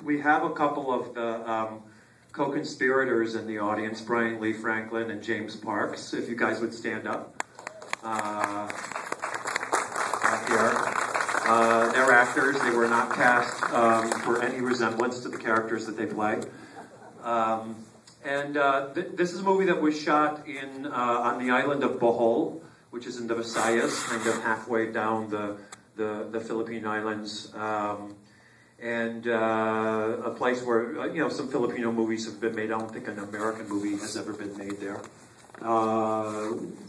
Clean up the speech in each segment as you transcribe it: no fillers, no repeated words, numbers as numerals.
we have a couple of the co-conspirators in the audience, Brian Lee Franklin and James Parks, if you guys would stand up. Here. They're actors. They were not cast for any resemblance to the characters that they play. This is a movie that was shot on the island of Bohol, which is in the Visayas, kind of halfway down the Philippine Islands, a place where some Filipino movies have been made. I don't think an American movie has ever been made there.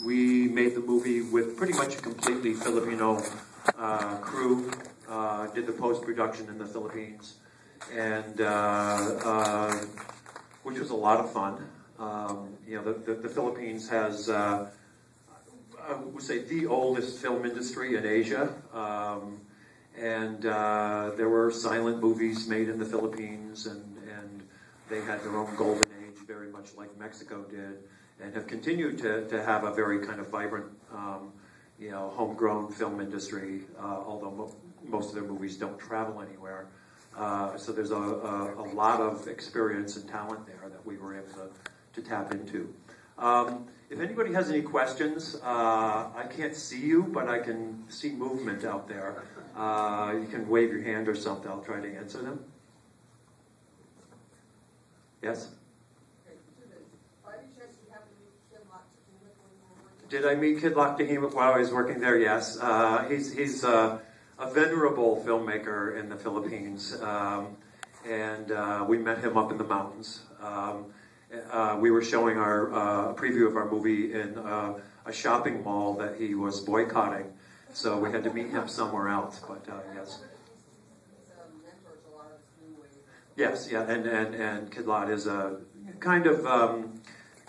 We made the movie with pretty much a completely Filipino crew. Did the post-production in the Philippines, and which was a lot of fun. The Philippines has, I would say, the oldest film industry in Asia, there were silent movies made in the Philippines, and they had their own golden age, very much like Mexico did, and have continued to have a very kind of vibrant, homegrown film industry, although most of their movies don't travel anywhere. So there's a lot of experience and talent there that we were able to tap into. If anybody has any questions, I can't see you, but I can see movement out there. You can wave your hand or something. I'll try to answer them. Yes? Did I meet Kid Lock-Tahimik while I was working there? Yes. He's a venerable filmmaker in the Philippines, we met him up in the mountains. We were showing our preview of our movie in a shopping mall that he was boycotting, so we had to meet him somewhere else. But yes, yes, yeah, and Kid Lot is a kind of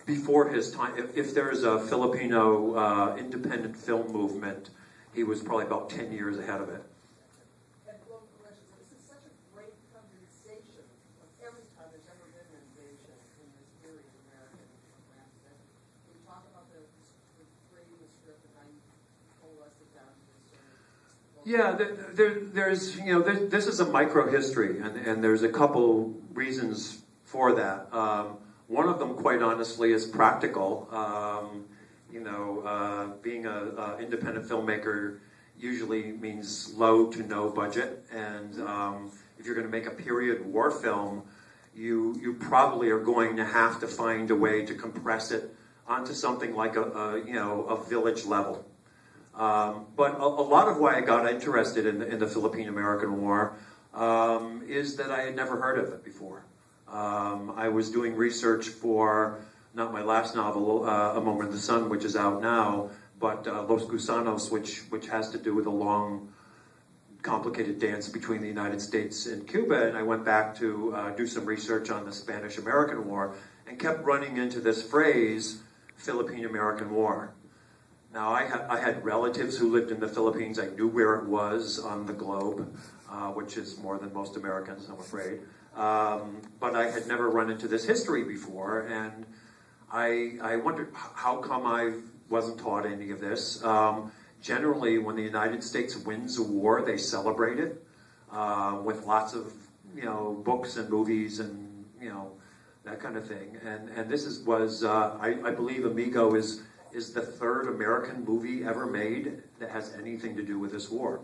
before his time. If there is a Filipino independent film movement, he was probably about 10 years ahead of it. And one question, this is such a great condensation of every time there's ever been an invasion in this period of American landscape. Can you talk about the creating the script and how you coalesced it down to this sort of... Yeah, this is a micro history, and there's a couple reasons for that. One of them, quite honestly, is practical. Being an independent filmmaker usually means low to no budget, and if you're going to make a period war film, you probably are going to have to find a way to compress it onto something like a village level. But a lot of why I got interested in the Philippine-American War is that I had never heard of it before. I was doing research for, not my last novel, A Moment in the Sun, which is out now, but Los Gusanos, which has to do with a long, complicated dance between the United States and Cuba, and I went back to do some research on the Spanish-American War, and kept running into this phrase, Philippine-American War. Now, I had relatives who lived in the Philippines. I knew where it was on the globe, which is more than most Americans, I'm afraid. But I had never run into this history before, and I wondered how come I wasn't taught any of this. Generally, when the United States wins a war, they celebrate it with lots of books and movies and that kind of thing. And this was I believe Amigo is the third American movie ever made that has anything to do with this war.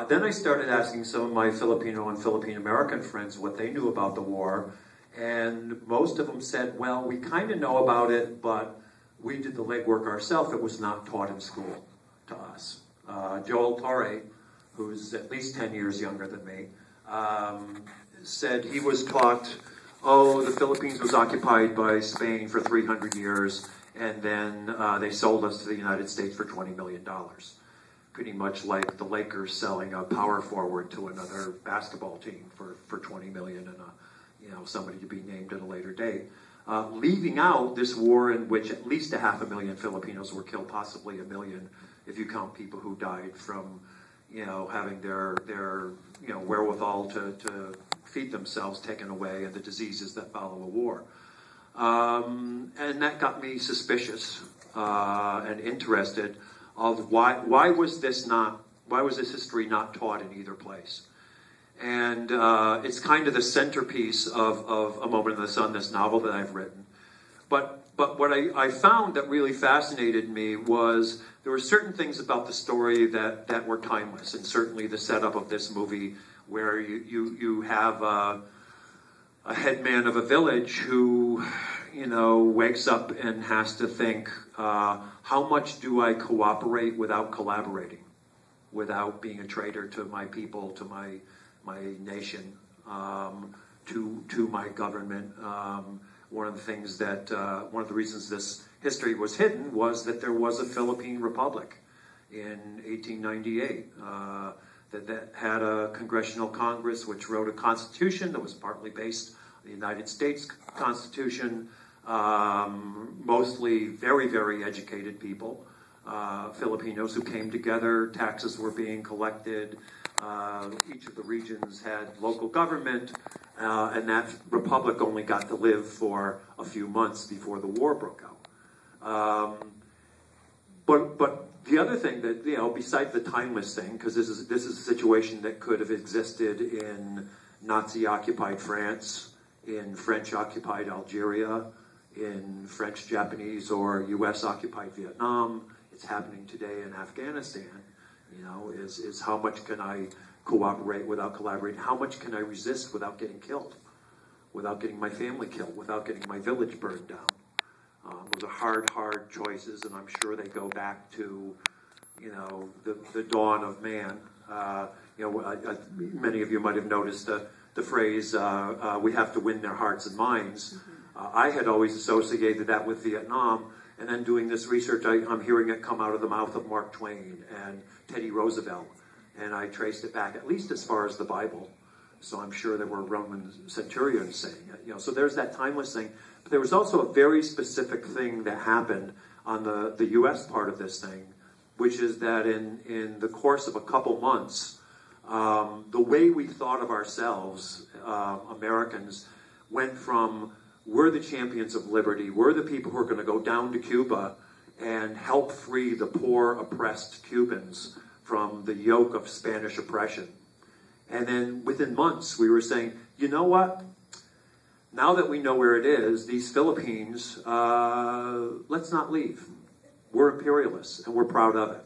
Then I started asking some of my Filipino and Philippine-American friends what they knew about the war, and most of them said, well, we kind of know about it, but we did the legwork ourselves. It was not taught in school to us. Joel Torre, who's at least 10 years younger than me, said he was taught, the Philippines was occupied by Spain for 300 years, and then they sold us to the United States for $20 million. Pretty much like the Lakers selling a power forward to another basketball team for $20 million and somebody to be named at a later date. Leaving out this war in which at least 500,000 Filipinos were killed, possibly 1 million, if you count people who died from having their wherewithal to feed themselves taken away, and the diseases that follow a war. And that got me suspicious and interested of why was this history not taught in either place. And it's kind of the centerpiece of A Moment in the Sun, this novel that I've written. But what I found that really fascinated me was there were certain things about the story that were timeless, and certainly the setup of this movie, where you have a headman of a village who, wakes up and has to think, how much do I cooperate without collaborating, without being a traitor to my people, to my nation, to my government. One of the things that, one of the reasons this history was hidden was that there was a Philippine Republic in 1898 that had a congressional Congress which wrote a constitution that was partly based on the United States Constitution, mostly very, very educated people, Filipinos who came together, taxes were being collected, each of the regions had local government, and that republic only got to live for a few months before the war broke out. But the other thing that, besides the timeless thing, because this is a situation that could have existed in Nazi-occupied France, in French-occupied Algeria, in French, Japanese, or U.S.-occupied Vietnam. It's happening today in Afghanistan. Is how much can I cooperate without collaborating? How much can I resist without getting killed? Without getting my family killed? Without getting my village burned down? Those are hard choices, and I'm sure they go back to, the dawn of man. Many of you might have noticed the phrase, we have to win their hearts and minds. I had always associated that with Vietnam, and then doing this research, I'm hearing it come out of the mouth of Mark Twain and Teddy Roosevelt, and I traced it back at least as far as the Bible. So I'm sure there were Roman centurions saying it. So there's that timeless thing. But there was also a very specific thing that happened on the U.S. part of this thing, which is that in the course of a couple months, the way we thought of ourselves, Americans, went from we're the champions of liberty, we're the people who are going to go down to Cuba and help free the poor, oppressed Cubans from the yoke of Spanish oppression. And then within months, we were saying, you know what? Now that we know where it is, these Philippines, let's not leave. We're imperialists, and we're proud of it.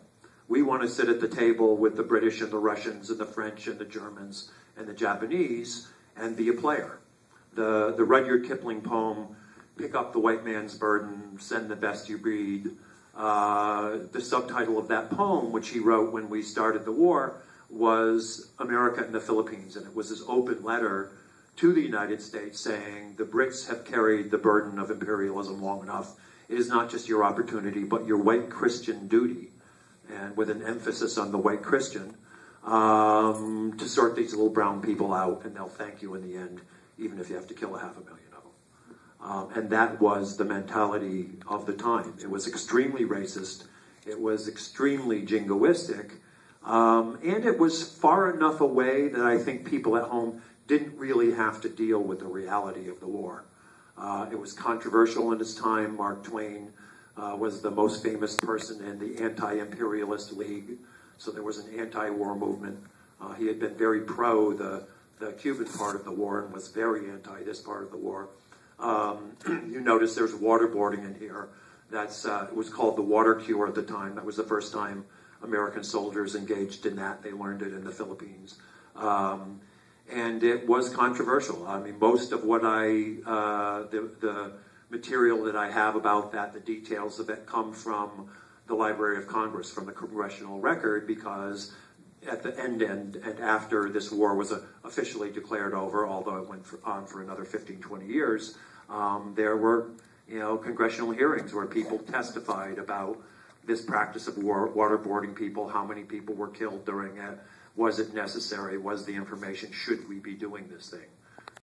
We want to sit at the table with the British and the Russians and the French and the Germans and the Japanese and be a player. The Rudyard Kipling poem, Pick Up the White Man's Burden, Send the Best You Breed, the subtitle of that poem, which he wrote when we started the war, was America and the Philippines. And it was this open letter to the United States saying, the Brits have carried the burden of imperialism long enough. It is not just your opportunity, but your white Christian duty, and with an emphasis on the white Christian, to sort these little brown people out, and they'll thank you in the end, even if you have to kill 500,000 of them. And that was the mentality of the time. It was extremely racist. It was extremely jingoistic. And it was far enough away that I think people at home didn't really have to deal with the reality of the war. It was controversial in its time. Mark Twain was the most famous person in the Anti-Imperialist League. So there was an anti-war movement. He had been very pro the Cuban part of the war and was very anti this part of the war. You notice there's waterboarding in here. It was called the water cure at the time. That was the first time American soldiers engaged in that. They learned it in the Philippines. And it was controversial. I mean, most of what the material that I have about that, the details of it, come from the Library of Congress, from the Congressional Record, because at the end and after this war was officially declared over, although it went on for another 15, 20 years, there were, congressional hearings where people testified about this practice of waterboarding people, how many people were killed during it, was it necessary, was the information, should we be doing this thing?